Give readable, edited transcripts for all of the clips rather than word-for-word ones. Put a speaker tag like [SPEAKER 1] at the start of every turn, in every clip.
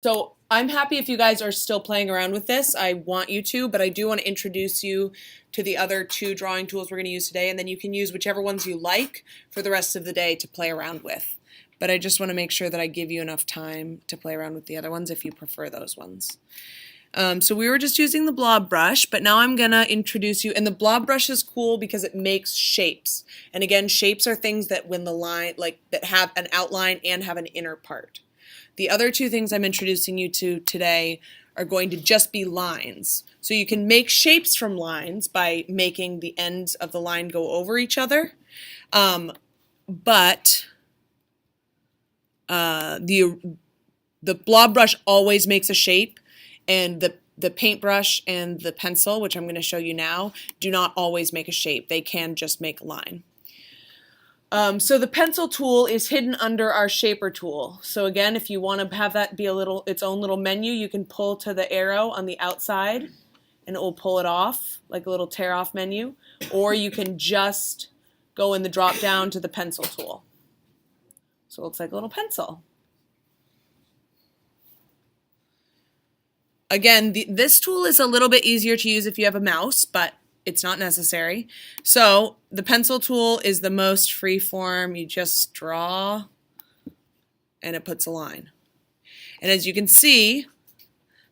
[SPEAKER 1] So I'm happy if you guys are still playing around with this. I want you to, but I do want to introduce you to the other two drawing tools we're going to use today, and then you can use whichever ones you like for the rest of the day to play around with. But I just want to make sure that I give you enough time to play around with the other ones if you prefer those ones. So we were just using the blob brush, but now I'm going to introduce you, and the blob brush is cool because it makes shapes. And again, shapes are things that when the line, that have an outline and have an inner part. The other two things I'm introducing you to today are going to just be lines. So you can make shapes from lines by making the ends of the line go over each other, but the blob brush always makes a shape, and the paintbrush and the pencil, which I'm going to show you now, do not always make a shape. They can just make a line. So the pencil tool is hidden under our shaper tool. So again, if you want to have that be its own little menu, you can pull to the arrow on the outside and it will pull it off, like a little tear off menu. Or you can just go in the drop down to the pencil tool. So it looks like a little pencil. Again, this tool is a little bit easier to use if you have a mouse, but it's not necessary. So the pencil tool is the most free form. You just draw and it puts a line. And as you can see,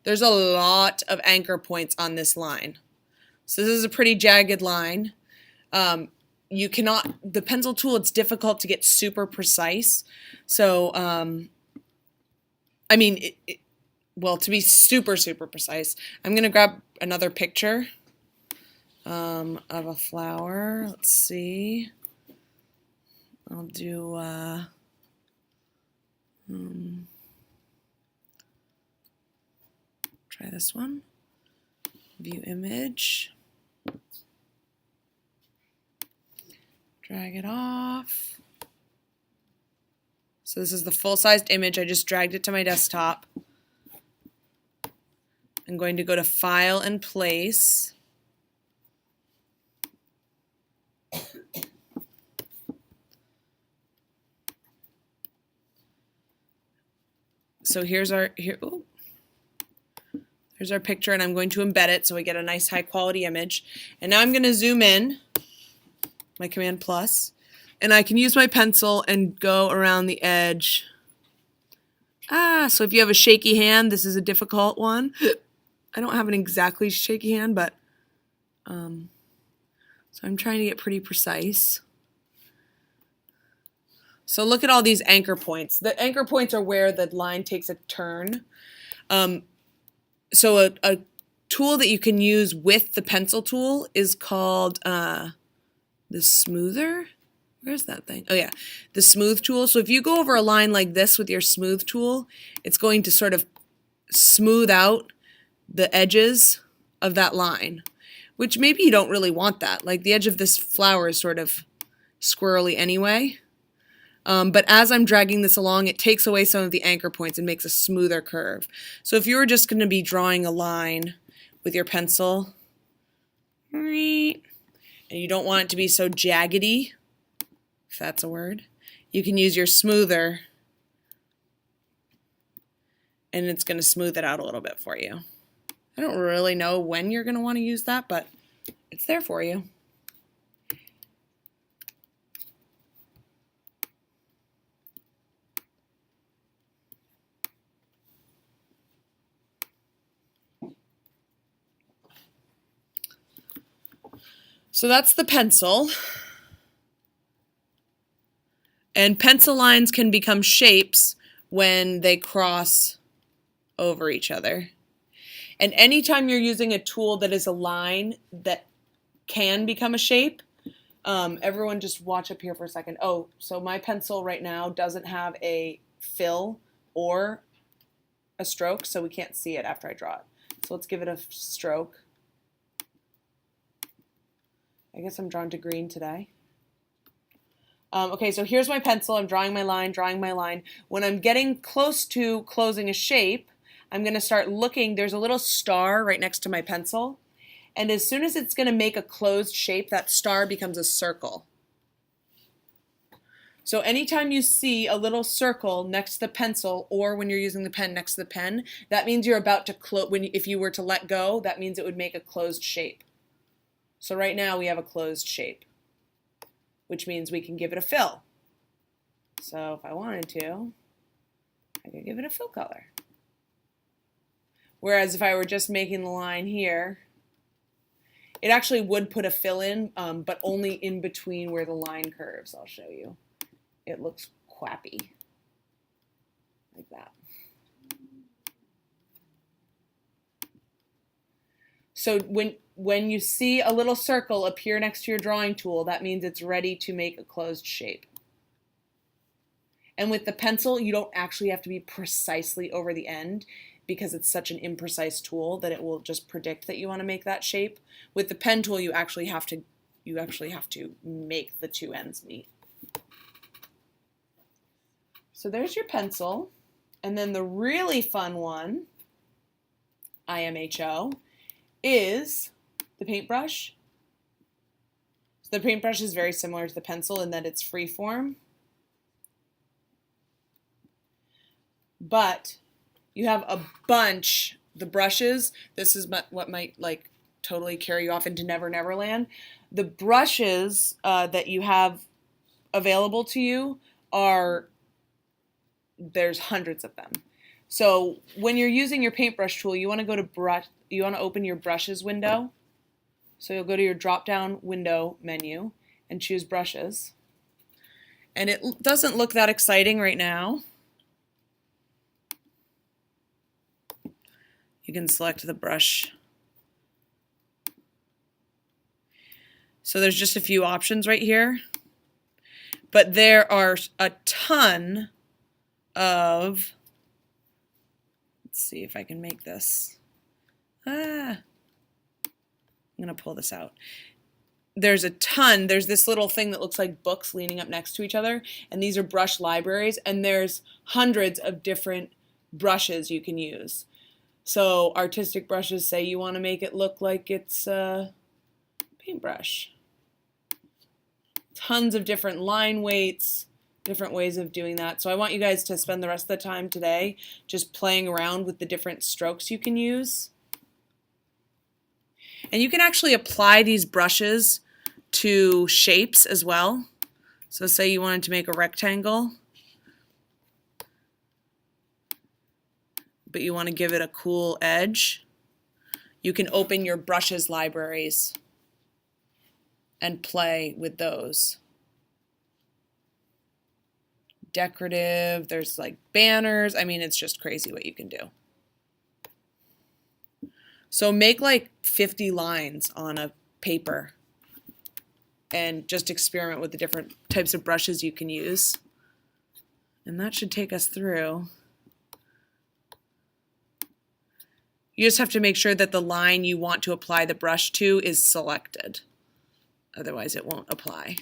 [SPEAKER 1] there's a lot of anchor points on this line. So this is a pretty jagged line. The pencil tool, it's difficult to get super precise. So, well, to be super, super precise, I'm going to grab another picture of a flower. Let's see. I'll do try this one. View image. Drag it off. So this is the full-sized image. I just dragged it to my desktop. I'm going to go to File and Place. So here's our picture, and I'm going to embed it so we get a nice high quality image. And now I'm going to zoom in, my Command plus, and I can use my pencil and go around the edge. So if you have a shaky hand, this is a difficult one. I don't have an exactly shaky hand, but so I'm trying to get pretty precise. So look at all these anchor points. The anchor points are where the line takes a turn. So a tool that you can use with the pencil tool is called the smoother. Where's that thing? Oh yeah, the smooth tool. So if you go over a line like this with your smooth tool, it's going to sort of smooth out the edges of that line, which maybe you don't really want that. Like the edge of this flower is sort of squirrely anyway. But as I'm dragging this along, it takes away some of the anchor points and makes a smoother curve. So if you were just going to be drawing a line with your pencil, and you don't want it to be so jaggedy, if that's a word, you can use your smoother, and it's going to smooth it out a little bit for you. I don't really know when you're going to want to use that, but it's there for you. So that's the pencil. And pencil lines can become shapes when they cross over each other. And anytime you're using a tool that is a line that can become a shape, everyone just watch up here for a second. Oh, so my pencil right now doesn't have a fill or a stroke, so we can't see it after I draw it. So let's give it a stroke. I guess I'm drawn to green today. Okay, so here's my pencil. I'm drawing my line, drawing my line. When I'm getting close to closing a shape, I'm going to start looking. There's a little star right next to my pencil. And as soon as it's going to make a closed shape, that star becomes a circle. So anytime you see a little circle next to the pencil, or when you're using the pen next to the pen, that means you're about to close. If you were to let go, that means it would make a closed shape. So right now we have a closed shape, which means we can give it a fill. So if I wanted to, I could give it a fill color. Whereas if I were just making the line here, it actually would put a fill in, but only in between where the line curves. I'll show you. It looks quappy, like that. So when you see a little circle appear next to your drawing tool, that means it's ready to make a closed shape. And with the pencil, you don't actually have to be precisely over the end because it's such an imprecise tool that it will just predict that you want to make that shape. With the pen tool, you actually have to make the two ends meet. So there's your pencil. And then the really fun one, IMHO, is the paintbrush. So the paintbrush is very similar to the pencil in that it's free form. But you have a bunch, the brushes, this is what might like totally carry you off into Never Never Land. The brushes that you have available to you there's hundreds of them. So when you're using your paintbrush tool, you want to go to you want to open your brushes window. So you'll go to your drop down window menu and choose brushes. And it doesn't look that exciting right now. You can select the brush. So there's just a few options right here, but there are a ton of, let's see if I can make this. I'm gonna pull this out. There's this little thing that looks like books leaning up next to each other, and these are brush libraries, and there's hundreds of different brushes you can use. So artistic brushes say you want to make it look like it's a paintbrush. Tons of different line weights, different ways of doing that. So I want you guys to spend the rest of the time today just playing around with the different strokes you can use. And you can actually apply these brushes to shapes as well. So say you wanted to make a rectangle, but you want to give it a cool edge. You can open your brushes libraries and play with those. Decorative, there's like banners. I mean, it's just crazy what you can do. So make like 50 lines on a paper and just experiment with the different types of brushes you can use. And that should take us through. You just have to make sure that the line you want to apply the brush to is selected. Otherwise it won't apply.